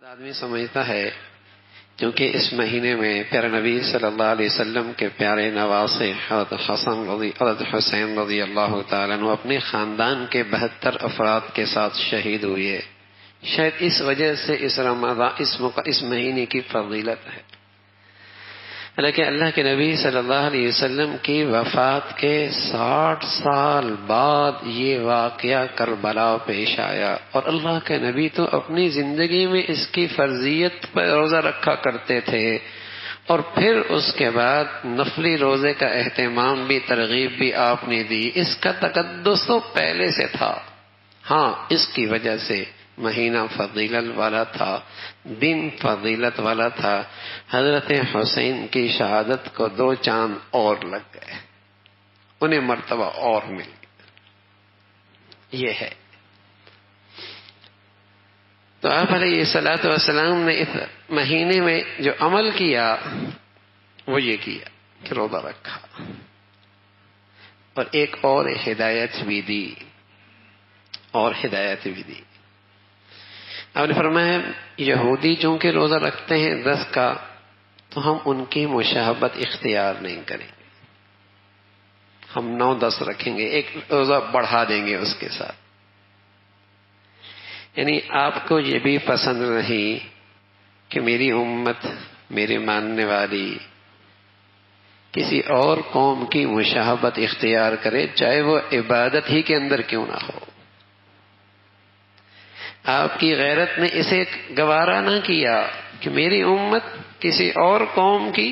آدمی سمجھتا ہے کیونکہ اس مہینے میں پیارے نبی صلی اللہ علیہ وسلم کے پیارے نواسے حضرت حسین رضی اللہ تعالیٰ عنہ اپنے خاندان کے 72 افراد کے ساتھ شہید ہوئے، شاید اس وجہ سے اس مہینے کی فضیلت ہے۔ حالانکہ اللہ کے نبی صلی اللہ علیہ وسلم کی وفات کے 60 سال بعد یہ واقعہ کربلا پیش آیا، اور اللہ کے نبی تو اپنی زندگی میں اس کی فرضیت پر روزہ رکھا کرتے تھے، اور پھر اس کے بعد نفلی روزے کا اہتمام بھی، ترغیب بھی آپ نے دی۔ اس کا تقدس تو پہلے سے تھا، ہاں اس کی وجہ سے مہینہ فضیلت والا تھا، دن فضیلت والا تھا۔ حضرت حسین کی شہادت کو 2 چاند اور لگ گئے، انہیں مرتبہ اور مل گئی، یہ ہے۔ تو آپ علیہ الصلوۃ والسلام نے اس مہینے میں جو عمل کیا وہ یہ کیا کہ روزہ رکھا، اور ایک اور ہدایت بھی دی، آپ نے فرمایا یہودی چونکہ روزہ رکھتے ہیں 10 کا، تو ہم ان کی مشابہت اختیار نہیں کریں گے، ہم 9-10 رکھیں گے، ایک روزہ بڑھا دیں گے اس کے ساتھ۔ یعنی آپ کو یہ بھی پسند نہیں کہ میری امت، میرے ماننے والی کسی اور قوم کی مشابہت اختیار کرے، چاہے وہ عبادت ہی کے اندر کیوں نہ ہو۔ آپ کی غیرت نے اسے گوارا نہ کیا کہ میری امت کسی اور قوم کی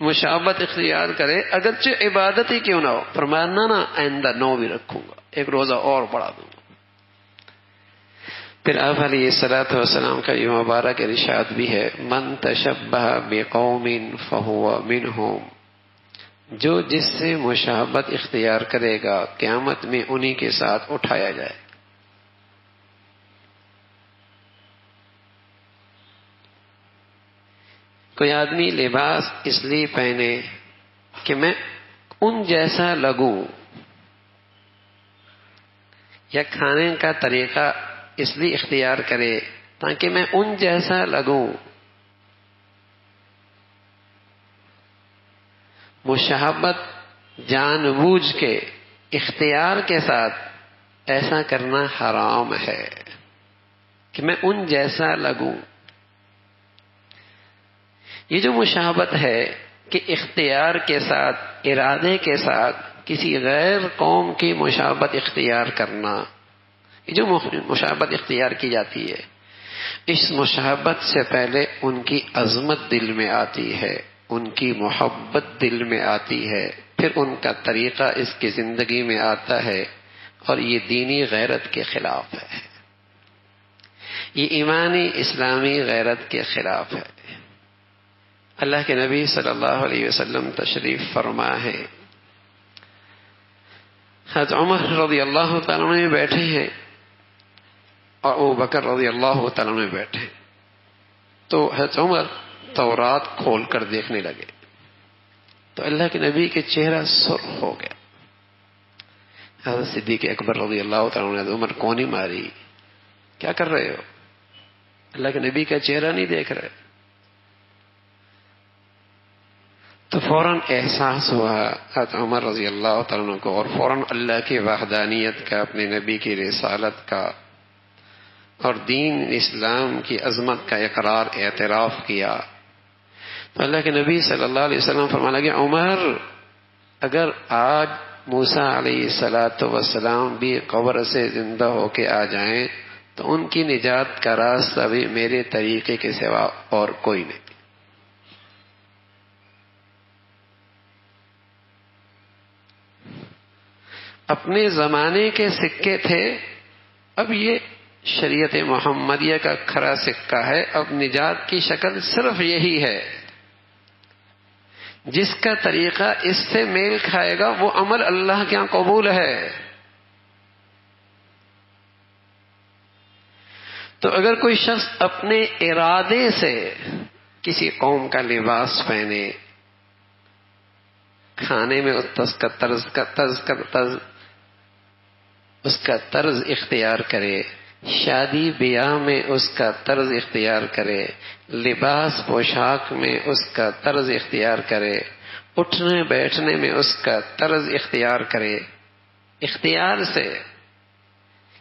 مشابہت اختیار کرے، اگرچہ عبادت ہی کیوں نہ ہو۔ فرمانا نا آئندہ 9 بھی رکھوں گا، ایک روزہ اور بڑھا دوں گا۔ پھر آپ علیہ الصلوۃ والسلام کا یہ مبارک ارشاد بھی ہے، من تشبہ بقوم فہو منہم، جو جس سے مشابہت اختیار کرے گا قیامت میں انہی کے ساتھ اٹھایا جائے۔ کوئی آدمی لباس اس لیے پہنے کہ میں ان جیسا لگوں، یا کھانے کا طریقہ اس لیے اختیار کرے تاکہ میں ان جیسا لگوں، مشابہت جان بوجھ کے اختیار کے ساتھ ایسا کرنا حرام ہے کہ میں ان جیسا لگوں۔ یہ جو مشابہت ہے کہ اختیار کے ساتھ، ارادے کے ساتھ کسی غیر قوم کی مشابہت اختیار کرنا، یہ جو مشابہت اختیار کی جاتی ہے، اس مشابہت سے پہلے ان کی عظمت دل میں آتی ہے، ان کی محبت دل میں آتی ہے، پھر ان کا طریقہ اس کی زندگی میں آتا ہے، اور یہ دینی غیرت کے خلاف ہے، یہ ایمانی اسلامی غیرت کے خلاف ہے۔ اللہ کے نبی صلی اللہ علیہ وسلم تشریف فرما ہے، حضرت عمر رضی اللہ تعالیٰ عنہ بیٹھے ہیں اور ابو بکر رضی اللہ تعالیٰ عنہ بیٹھے، تو حضرت عمر تورات کھول کر دیکھنے لگے، تو اللہ کے نبی کے چہرہ سرخ ہو گیا۔ حضرت صدیق اکبر رضی اللہ تعالیٰ عنہ نے عمر کونی ماری، کیا کر رہے ہو؟ اللہ کے نبی کا چہرہ نہیں دیکھ رہے؟ تو فوراً احساس ہوا حضرت عمر رضی اللہ تعالیٰ عنہ کو، اور فوراً اللہ کی وحدانیت کا، اپنے نبی کی رسالت کا اور دین اسلام کی عظمت کا اقرار، اعتراف کیا۔ تو اللہ کے نبی صلی اللہ علیہ وسلم فرمانے لگے، عمر اگر آج موسیٰ علیہ السلام بھی قبر سے زندہ ہو کے آ جائیں تو ان کی نجات کا راستہ بھی میرے طریقے کے سوا اور کوئی نہیں۔ اپنے زمانے کے سکے تھے، اب یہ شریعت محمدیہ کا کھرا سکہ ہے، اب نجات کی شکل صرف یہی ہے، جس کا طریقہ اس سے میل کھائے گا وہ عمل اللہ کے یہاں قبول ہے۔ تو اگر کوئی شخص اپنے ارادے سے کسی قوم کا لباس پہنے، کھانے میں اس کا طرز اختیار کرے، شادی بیاہ میں اس کا طرز اختیار کرے، لباس پوشاک میں اس کا طرز اختیار کرے، اٹھنے بیٹھنے میں اس کا طرز اختیار کرے، اختیار سے،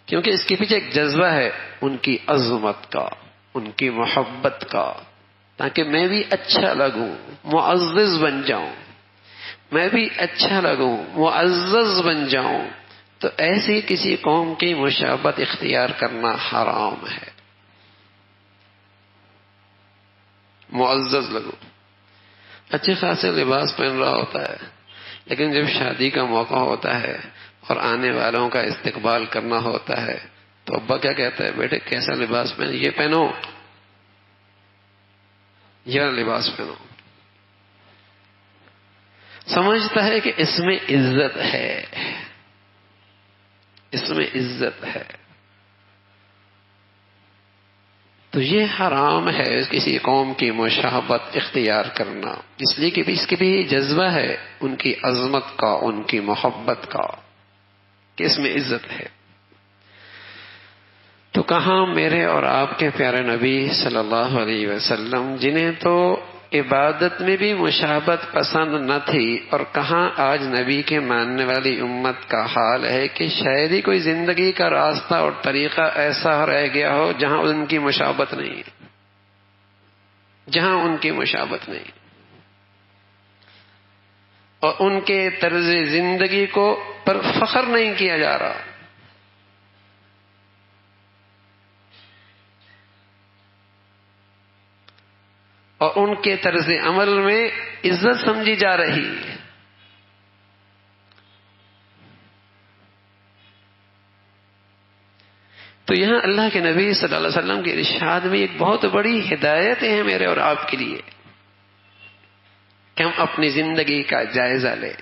کیونکہ اس کے پیچھے ایک جذبہ ہے ان کی عظمت کا، ان کی محبت کا، تاکہ میں بھی اچھا لگوں، معزز بن جاؤں، میں بھی اچھا لگوں، معزز بن جاؤں. تو ایسی کسی قوم کی مشابہت اختیار کرنا حرام ہے. معزز لگو، اچھے خاصے لباس پہن رہا ہوتا ہے، لیکن جب شادی کا موقع ہوتا ہے اور آنے والوں کا استقبال کرنا ہوتا ہے تو ابا کیا کہتا ہے؟ بیٹے کیسا لباس پہن، یہ پہنو، یہ لباس پہنو. سمجھتا ہے کہ اس میں عزت ہے، اس میں عزت ہے. تو یہ حرام ہے کسی قوم کی مشابہت اختیار کرنا، اس لیے کہ اس کے بھی جذبہ ہے ان کی عظمت کا، ان کی محبت کا، کہ اس میں عزت ہے. تو کہاں میرے اور آپ کے پیارے نبی صلی اللہ علیہ وسلم، جنہیں تو عبادت میں بھی مشابہت پسند نہ تھی، اور کہاں آج نبی کے ماننے والی امت کا حال ہے کہ شاید ہی کوئی زندگی کا راستہ اور طریقہ ایسا رہ گیا ہو جہاں ان کی مشابہت نہیں، جہاں ان کی مشابہت نہیں، اور ان کے طرز زندگی کو پر فخر نہیں کیا جا رہا. اور ان کے طرز عمل میں عزت سمجھی جا رہی ہے. تو یہاں اللہ کے نبی صلی اللہ علیہ وسلم کے ارشاد میں ایک بہت بڑی ہدایت ہے میرے اور آپ کے لیے کہ ہم اپنی زندگی کا جائزہ لیں.